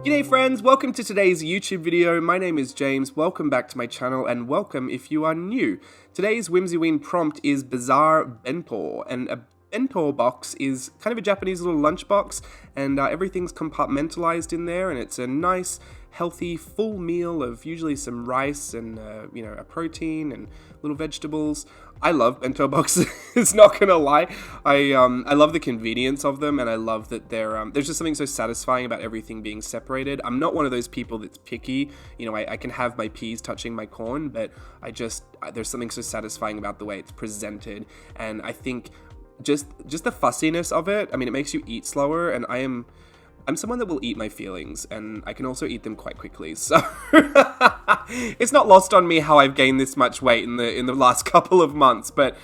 G'day friends, welcome to today's YouTube video. My name is James, welcome back to my channel and welcome if you are new. Today's WHIMSYWEEN prompt is Bizarre Bento, and a bento box is kind of a Japanese little lunchbox, and everything's compartmentalized in there, and it's a nice, healthy, full meal of usually some rice and, a protein and little vegetables. I love bento boxes, not gonna lie. I love the convenience of them, and I love that there's just something so satisfying about everything being separated. I'm not one of those people that's picky. You know, I can have my peas touching my corn, but there's something so satisfying about the way it's presented, and I think just the fussiness of it. I mean, it makes you eat slower, and I'm someone that will eat my feelings, and I can also eat them quite quickly, so it's not lost on me how I've gained this much weight in the last couple of months, but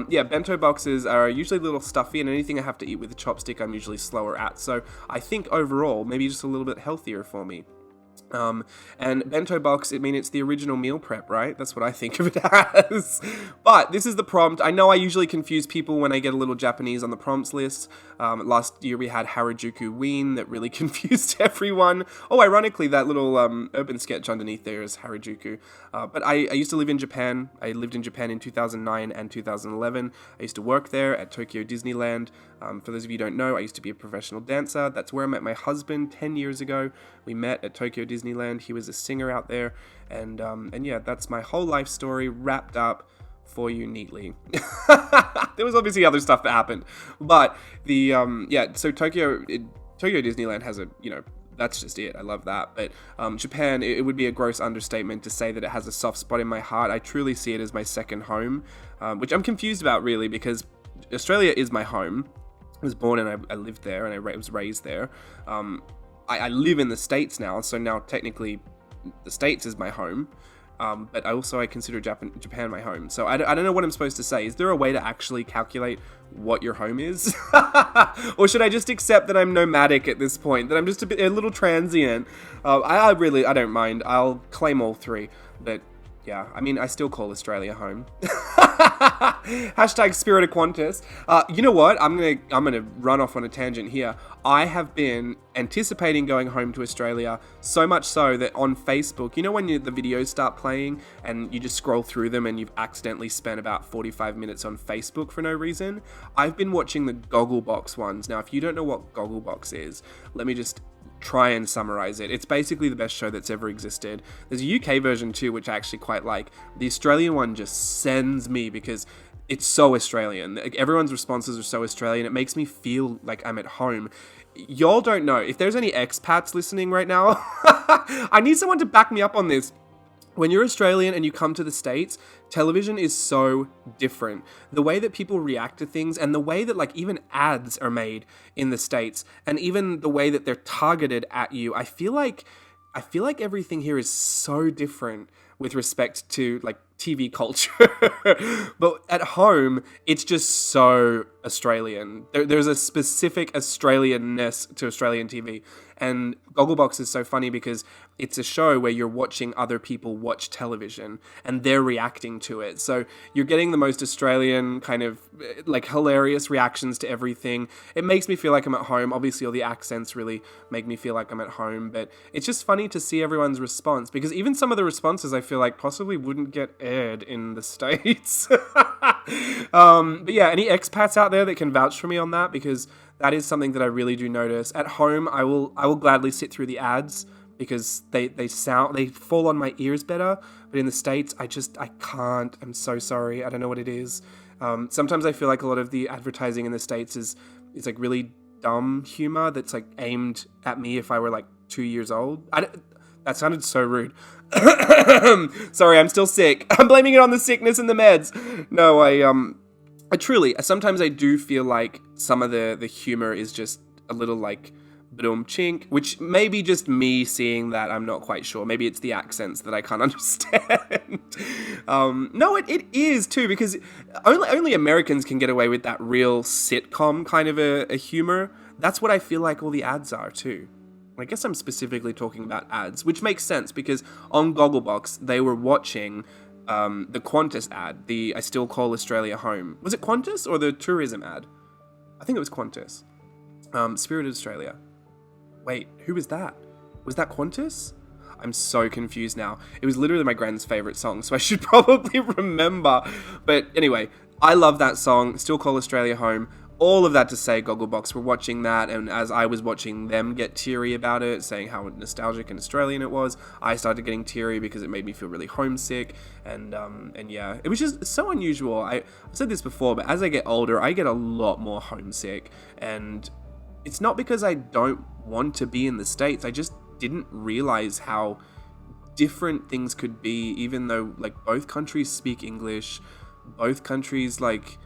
yeah, bento boxes are usually a little stuffy, and anything I have to eat with a chopstick I'm usually slower at, so I think overall, maybe just a little bit healthier for me. And bento box, it's the original meal prep, right? That's what I think of it as. But this is the prompt. I know I usually confuse people when I get a little Japanese on the prompts list. Last year we had WHIMSYWEEN that really confused everyone. Oh, ironically, that little urban sketch underneath there is Harajuku. But I used to live in Japan. I lived in Japan in 2009 and 2011. I used to work there at Tokyo Disneyland. For those of you who don't know, I used to be a professional dancer. That's where I met my husband 10 years ago. We met at Tokyo Disneyland. He was a singer out there. And yeah, that's my whole life story wrapped up for you neatly. There was obviously other stuff that happened. But so Tokyo Disneyland has that's just it. I love that. But Japan, it would be a gross understatement to say that it has a soft spot in my heart. I truly see it as my second home, which I'm confused about really, because Australia is my home. I was born and I lived there, and I was raised there. I live in the States now, so now technically the States is my home. But I consider Japan my home. So I don't know what I'm supposed to say. Is there a way to actually calculate what your home is? Or should I just accept that I'm nomadic at this point? That I'm just a little transient? I don't mind. I'll claim all three. But yeah, I still call Australia home. Hashtag Spirit of Qantas. You know what? I'm gonna run off on a tangent here. I have been anticipating going home to Australia, so much so that on Facebook, when the videos start playing and you just scroll through them and you've accidentally spent about 45 minutes on Facebook for no reason, I've been watching the Gogglebox ones. Now, if you don't know what Gogglebox is, let me just try and summarize it. It's basically the best show that's ever existed. There's a UK version too, which I actually quite like. The Australian one just sends me because it's so Australian. Like, everyone's responses are so Australian. It makes me feel like I'm at home. Y'all don't know. If there's any expats listening right now, I need someone to back me up on this. When you're Australian and you come to the States, television is so different. The way that people react to things, and the way that even ads are made in the States, and even the way that they're targeted at you, I feel like everything here is so different with respect to TV culture. But at home, it's just so Australian. There's a specific Australianness to Australian TV. And Gogglebox is so funny because it's a show where you're watching other people watch television and they're reacting to it. So you're getting the most Australian kind of hilarious reactions to everything. It makes me feel like I'm at home. Obviously, all the accents really make me feel like I'm at home, but it's just funny to see everyone's response, because even some of the responses I feel like possibly wouldn't get aired in the States. But yeah, any expats out there that can vouch for me on that, because that is something that I really do notice. At home, I will gladly sit through the ads because they fall on my ears better. But in the States, I can't. I'm so sorry. I don't know what it is. Sometimes I feel like a lot of the advertising in the States is really dumb humor that's aimed at me if I were 2 years old. That sounded so rude. Sorry, I'm still sick. I'm blaming it on the sickness and the meds. No, I truly, sometimes I do feel like some of the humor is just a little boom chink, which may be just me seeing that. I'm not quite sure. Maybe it's the accents that I can't understand. No, it is too, because only Americans can get away with that real sitcom kind of a humor. That's what I feel like all the ads are too. I guess I'm specifically talking about ads, which makes sense because on Gogglebox, they were watching the Qantas ad, the I Still Call Australia Home. Was it Qantas or the tourism ad? I think it was Qantas. Spirit of Australia. Wait, who was that? Was that Qantas? I'm so confused now. It was literally my grand's favorite song, so I should probably remember. But anyway, I love that song. Still Call Australia Home. All of that to say, Gogglebox were watching that, and as I was watching them get teary about it, saying how nostalgic and Australian it was, I started getting teary because it made me feel really homesick, and yeah, it was just so unusual. I've said this before, but as I get older, I get a lot more homesick, and it's not because I don't want to be in the States. I just didn't realize how different things could be, even though like both countries speak English, both countries like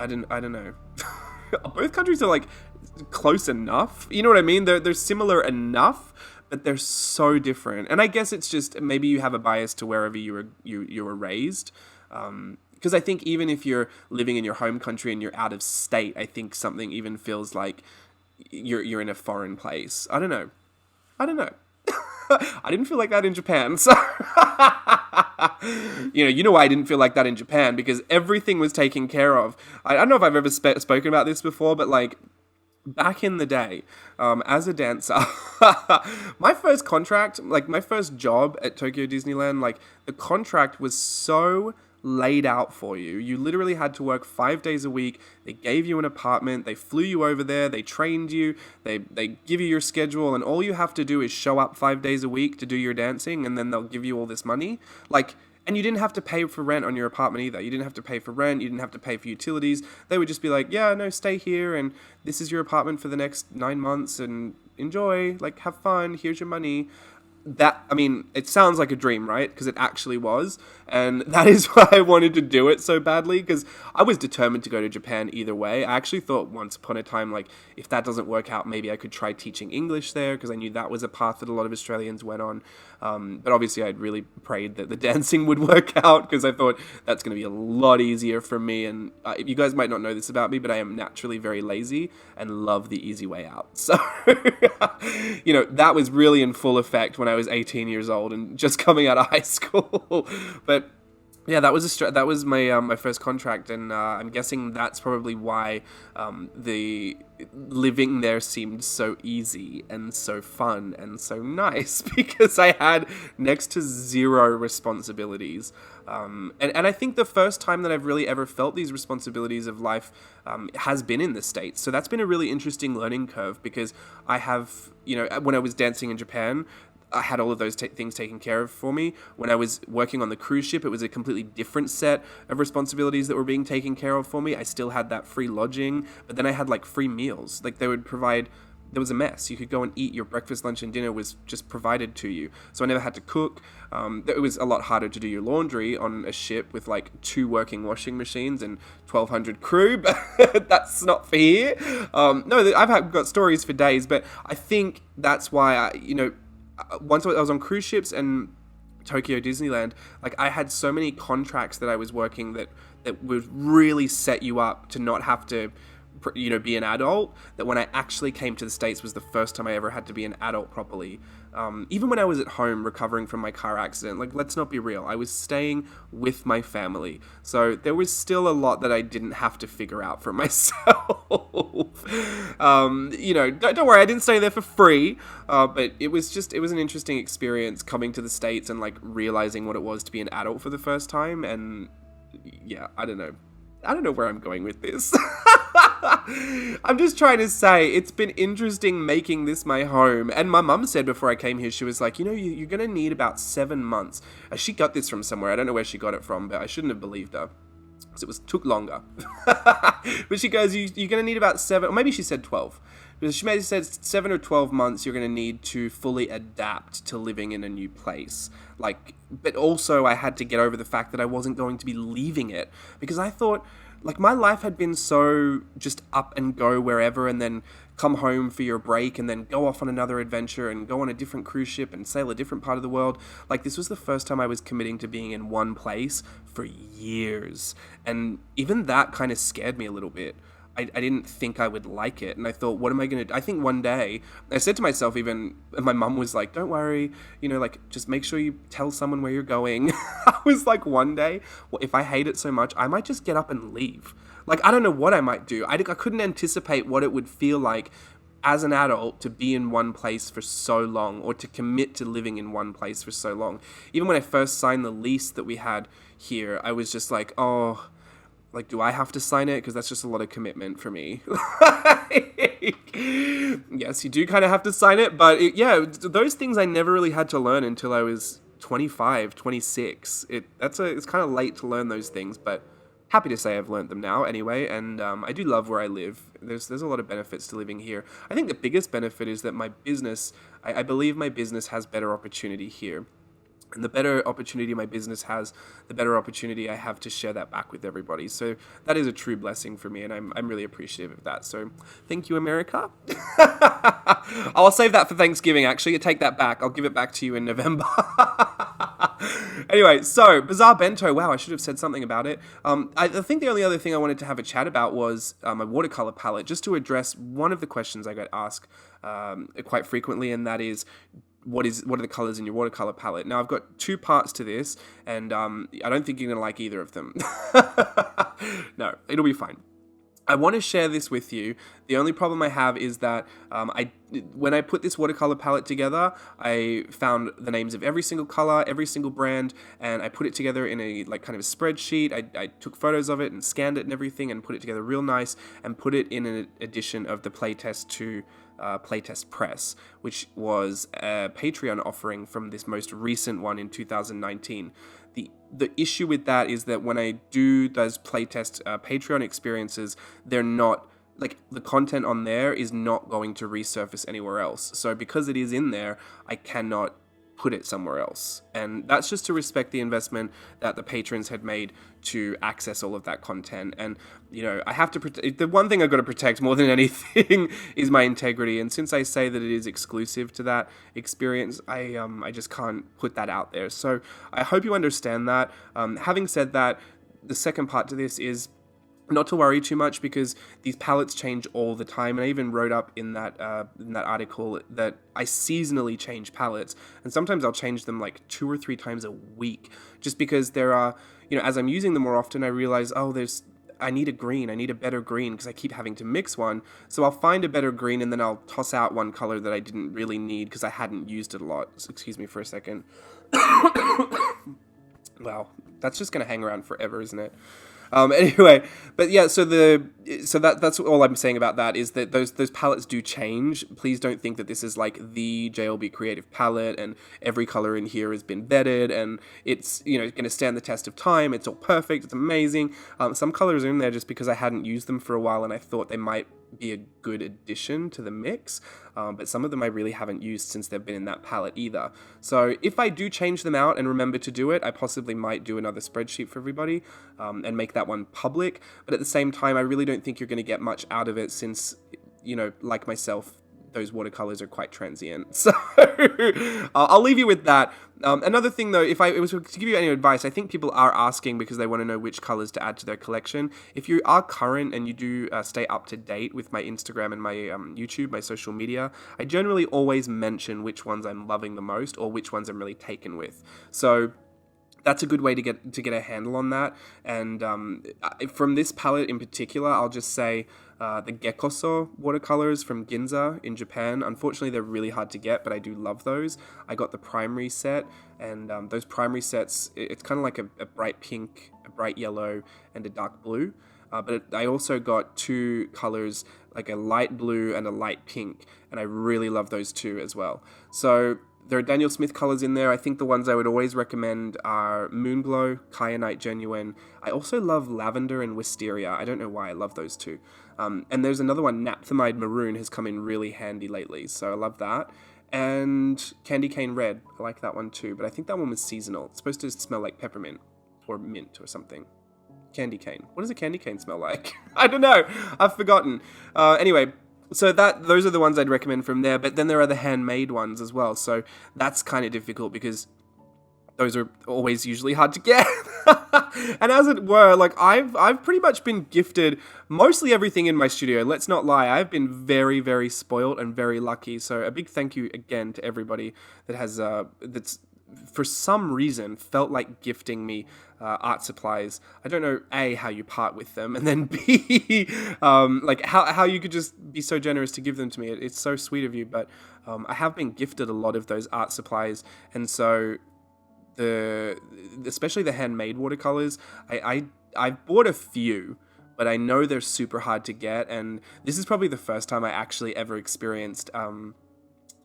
I don't know. Both countries are like close enough. You know what I mean? They're similar enough, but they're so different. And I guess it's just maybe you have a bias to wherever you were raised. Because I think even if you're living in your home country and you're out of state, I think something even feels like you're in a foreign place. I don't know. I didn't feel like that in Japan, so you know why I didn't feel like that in Japan, because everything was taken care of. I don't know if I've ever spoken about this before, but like back in the day, as a dancer, my first contract, like my first job at Tokyo Disneyland, like the contract was so laid out for you. You literally had to work 5 days a week. They gave you an apartment. They flew you over there. They trained you. They give you your schedule, and all you have to do is show up 5 days a week to do your dancing, and then they'll give you all this money. Like, and you didn't have to pay for rent on your apartment either. You didn't have to pay for rent. You didn't have to pay for utilities. They would just be like, yeah, no, stay here, and this is your apartment for the next 9 months, and enjoy, like, have fun. Here's your money. That, I mean, it sounds like a dream, right? Because it actually was. And that is why I wanted to do it so badly, because I was determined to go to Japan either way. I actually thought once upon a time, like, if that doesn't work out, maybe I could try teaching English there, because I knew that was a path that a lot of Australians went on. But obviously I'd really prayed that the dancing would work out, because I thought that's going to be a lot easier for me. And you guys might not know this about me, but I am naturally very lazy and love the easy way out. So, that was really in full effect when I was 18 years old and just coming out of high school. But yeah, that was my first contract, and I'm guessing that's probably why the living there seemed so easy and so fun and so nice, because I had next to zero responsibilities. And I think the first time that I've really ever felt these responsibilities of life has been in the States. So that's been a really interesting learning curve, because I have, when I was dancing in Japan, I had all of those things taken care of for me. When I was working on the cruise ship, it was a completely different set of responsibilities that were being taken care of for me. I still had that free lodging, but then I had like free meals. Like they would provide, there was a mess. You could go and eat your breakfast, lunch, and dinner was just provided to you. So I never had to cook. It was a lot harder to do your laundry on a ship with like 2 working washing machines and 1,200 crew, but that's not for here. No, I've got stories for days, but I think that's why once I was on cruise ships and Tokyo Disneyland, like I had so many contracts that I was working that would really set you up to not have to, be an adult, that when I actually came to the States was the first time I ever had to be an adult properly. Even when I was at home recovering from my car accident, like let's not be real, I was staying with my family. So there was still a lot that I didn't have to figure out for myself. Don't worry, I didn't stay there for free, but it was an interesting experience coming to the States and like realizing what it was to be an adult for the first time. And yeah, I don't know where I'm going with this. I'm just trying to say it's been interesting making this my home. And my mum said before I came here, she was like, you're going to need about 7 months. She got this from somewhere. I don't know where she got it from, but I shouldn't have believed her, because took longer. But she goes, you're going to need about 7, or maybe she said 12. Because she may have said 7 or 12 months you're going to need to fully adapt to living in a new place. But also I had to get over the fact that I wasn't going to be leaving it, because I thought, like, my life had been so just up and go wherever, and then come home for your break, and then go off on another adventure, and go on a different cruise ship, and sail a different part of the world. Like, this was the first time I was committing to being in one place for years. And even that kind of scared me a little bit. I didn't think I would like it. And I thought, what am I going to do? I think one day, I said to myself even, and my mum was like, don't worry, just make sure you tell someone where you're going. I was like, one day, well, if I hate it so much, I might just get up and leave. Like, I don't know what I might do. I couldn't anticipate what it would feel like as an adult, to be in one place for so long, or to commit to living in one place for so long. Even when I first signed the lease that we had here, I was just like, oh, like, do I have to sign it? Because that's just a lot of commitment for me. Yes, you do kind of have to sign it, but yeah, those things I never really had to learn until I was 25, 26. It's kind of late to learn those things, but happy to say I've learned them now anyway, and I do love where I live. There's a lot of benefits to living here. I think the biggest benefit is that my business, I believe my business has better opportunity here. And the better opportunity my business has, the better opportunity I have to share that back with everybody. So that is a true blessing for me, and I'm really appreciative of that. So thank you, America. I'll save that for Thanksgiving, actually. Take that back. I'll give it back to you in November. Anyway, so Bizarre Bento. Wow, I should have said something about it. I think the only other thing I wanted to have a chat about was my watercolor palette, just to address one of the questions I got asked quite frequently, and that is, what are the colors in your watercolor palette? Now, I've got two parts to this, and I don't think you're going to like either of them. No, it'll be fine. I want to share this with you. The only problem I have is that when I put this watercolor palette together, I found the names of every single color, every single brand, and I put it together in a kind of a spreadsheet. I took photos of it and scanned it and everything and put it together real nice and put it in an edition of the Playtest 2 Playtest Press, which was a Patreon offering from this most recent one in 2019. The issue with that is that when I do those playtest Patreon experiences, they're not, like, the content on there is not going to resurface anywhere else. So because it is in there, I cannot put it somewhere else. And that's just to respect the investment that the patrons had made to access all of that content. And, you know, I have to protect, the one thing I've got to protect more than anything is my integrity. And since I say that it is exclusive to that experience, I just can't put that out there. So I hope you understand that. Having said that, the second part to this is not to worry too much, because these palettes change all the time. And I even wrote up in that article that I seasonally change palettes, and sometimes I'll change them like 2 or 3 times a week, just because there are, you know, as I'm using them more often, I realize, I need a green, I need a better green, because I keep having to mix one. So I'll find a better green, and then I'll toss out one color that I didn't really need because I hadn't used it a lot. So excuse me for a second. Wow, that's just gonna hang around forever, isn't it? Anyway, but yeah, so that's all I'm saying about that, is that those palettes do change. Please don't think that this is like the JLB Creative palette and every color in here has been vetted and it's, you know, going to stand the test of time. It's all perfect. It's amazing. Some colors are in there just because I hadn't used them for a while and I thought they might be a good addition to the mix, but some of them I really haven't used since they've been in that palette either. So if I do change them out and remember to do it, I possibly might do another spreadsheet for everybody and make that one public. But at the same time, I really don't think you're going to get much out of it since, you know, like myself, those watercolors are quite transient. So I'll leave you with that. Another thing though, if I was to give you any advice, I think people are asking because they want to know which colors to add to their collection. If you are current and you do stay up to date with my Instagram and my YouTube, my social media, I generally always mention which ones I'm loving the most or which ones I'm really taken with. So that's a good way to get a handle on that. And from this palette in particular, I'll just say the Gekoso watercolors from Ginza in Japan. Unfortunately, they're really hard to get, but I do love those. I got the primary set, and those primary sets, it's kind of like a bright pink, a bright yellow, and a dark blue. But I also got 2 colors, like a light blue and a light pink, and I really love those 2 as well. So there are Daniel Smith colors in there. I think the ones I would always recommend are Moonglow, Kyanite Genuine. I also love Lavender and Wisteria. I don't know why I love those 2. And there's another one, Naphthalmide Maroon, has come in really handy lately, so I love that. And Candy Cane Red, I like that one too, but I think that one was seasonal. It's supposed to smell like peppermint or mint or something. Candy cane. What does a candy cane smell like? I don't know. I've forgotten. Anyway, so those are the ones I'd recommend from there, but then there are the handmade ones as well, so that's kind of difficult because those are always usually hard to get. And as it were, like I've pretty much been gifted mostly everything in my studio. Let's not lie. I've been very, very spoiled and very lucky. So a big thank you again to everybody that has that's for some reason, felt like gifting me art supplies. I don't know, A, how you part with them, and then B, like how you could just be so generous to give them to me. It's so sweet of you, but I have been gifted a lot of those art supplies, and so especially the handmade watercolors, I've bought a few, but I know they're super hard to get, and this is probably the first time I actually ever experienced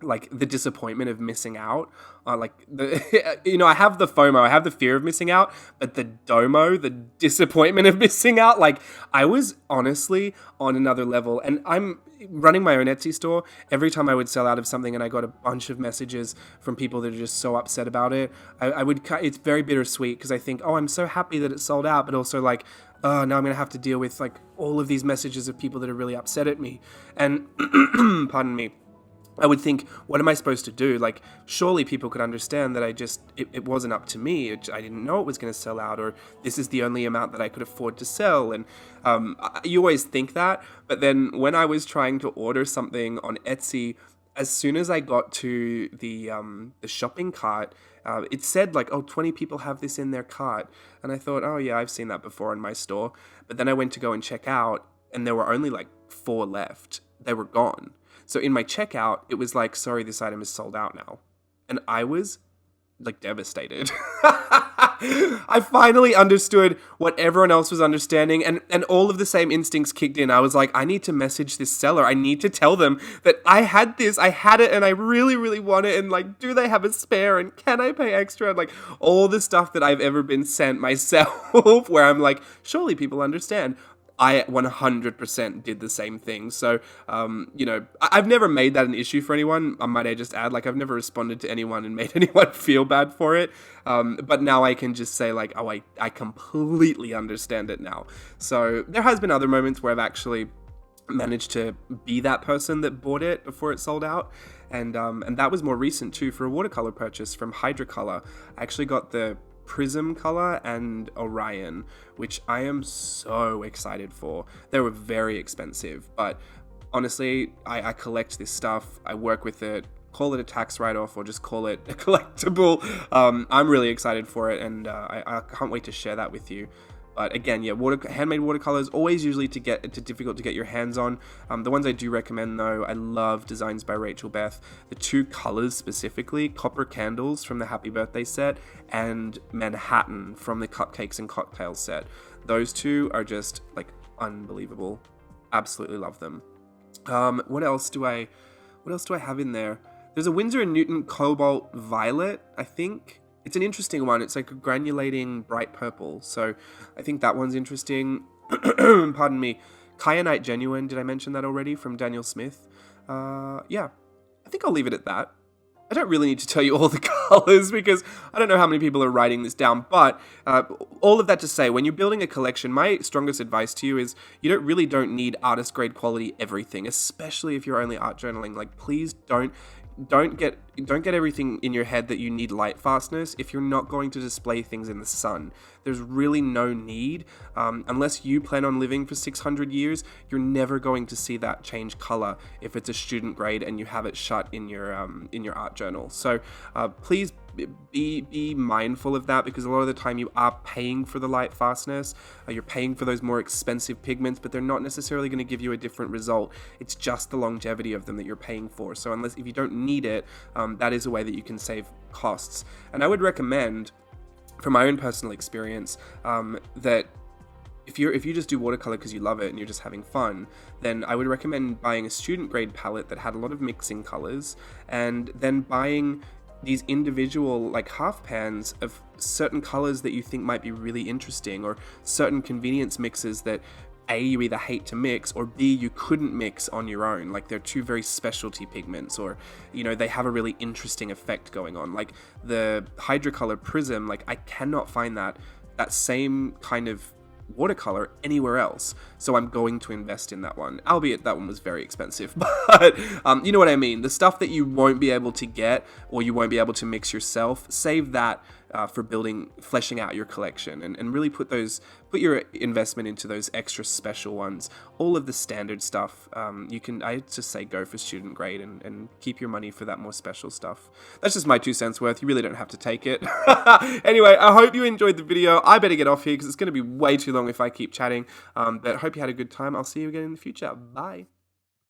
like the disappointment of missing out. Like I have the FOMO, I have the fear of missing out, but the DOMO, the disappointment of missing out, like I was honestly on another level. And I'm running my own Etsy store. Every time I would sell out of something and I got a bunch of messages from people that are just so upset about it, it's very bittersweet, because I think, oh, I'm so happy that it sold out, but also like, oh, now I'm going to have to deal with like all of these messages of people that are really upset at me. And pardon me, I would think, what am I supposed to do? Like, surely people could understand that it wasn't up to me. I didn't know it was going to sell out, or this is the only amount that I could afford to sell. And you always think that. But then when I was trying to order something on Etsy, as soon as I got to the shopping cart, it said like, oh, 20 people have this in their cart. And I thought, oh yeah, I've seen that before in my store. But then I went to go and check out, and there were only like 4 left. They were gone. So in my checkout, it was like, sorry, this item is sold out now. And I was like devastated. I finally understood what everyone else was understanding, and all of the same instincts kicked in. I was like, I need to message this seller. I need to tell them that I had it, and I really, really want it. And like, do they have a spare? And can I pay extra? And like all the stuff that I've ever been sent myself, where I'm like, surely people understand. I 100% did the same thing. So, I've never made that an issue for anyone. Might I just add, like, I've never responded to anyone and made anyone feel bad for it. But now I can just say, like, oh, I completely understand it now. So there has been other moments where I've actually managed to be that person that bought it before it sold out. And that was more recent too, for a watercolor purchase from Hydrocolor. I actually got the Prism color and Orion, which I am so excited for. They were very expensive, but honestly, I collect this stuff. I work with it. Call it a tax write-off or just call it a collectible. I'm really excited for it, and I can't wait to share that with you. But again, yeah, handmade watercolors, always usually difficult to get your hands on. The ones I do recommend though, I love Designs by Rachel Beth. The 2 colors specifically, Copper Candles from the Happy Birthday set and Manhattan from the Cupcakes and Cocktails set. Those 2 are just like unbelievable. Absolutely love them. What else do I have in there? There's a Winsor & Newton Cobalt Violet, I think. It's an interesting one. It's like a granulating bright purple. So I think that one's interesting. Pardon me. Kyanite Genuine. Did I mention that already? From Daniel Smith. Yeah. I think I'll leave it at that. I don't really need to tell you all the colors because I don't know how many people are writing this down. But all of that to say, when you're building a collection, my strongest advice to you is you really don't need artist grade quality everything, especially if you're only art journaling. Like, please don't get everything in your head that you need light fastness if you're not going to display things in the sun. There's really no need. Unless you plan on living for 600 years, you're never going to see that change color if it's a student grade and you have it shut in your art journal. So please be mindful of that, because a lot of the time you are paying for the light fastness, you're paying for those more expensive pigments, but they're not necessarily going to give you a different result. It's just the longevity of them that you're paying for. So if you don't need it, that is a way that you can save costs. And I would recommend, from my own personal experience, that if you just do watercolor because you love it and you're just having fun, then I would recommend buying a student grade palette that had a lot of mixing colors, and then buying these individual like half pans of certain colors that you think might be really interesting, or certain convenience mixes that A, you either hate to mix, or B, you couldn't mix on your own. Like, they're 2 very specialty pigments, or they have a really interesting effect going on. Like the Hydrocolor Prism, like I cannot find that same kind of watercolor anywhere else, so I'm going to invest in that one, albeit that one was very expensive. But you know what I mean, the stuff that you won't be able to get or you won't be able to mix yourself, save that for fleshing out your collection, and really put your investment into those extra special ones. All of the standard stuff, I just say go for student grade and keep your money for that more special stuff. That's just my 2 cents worth. You really don't have to take it. Anyway, I hope you enjoyed the video. I better get off here because it's going to be way too long if I keep chatting. But I hope you had a good time. I'll see you again in the future. Bye.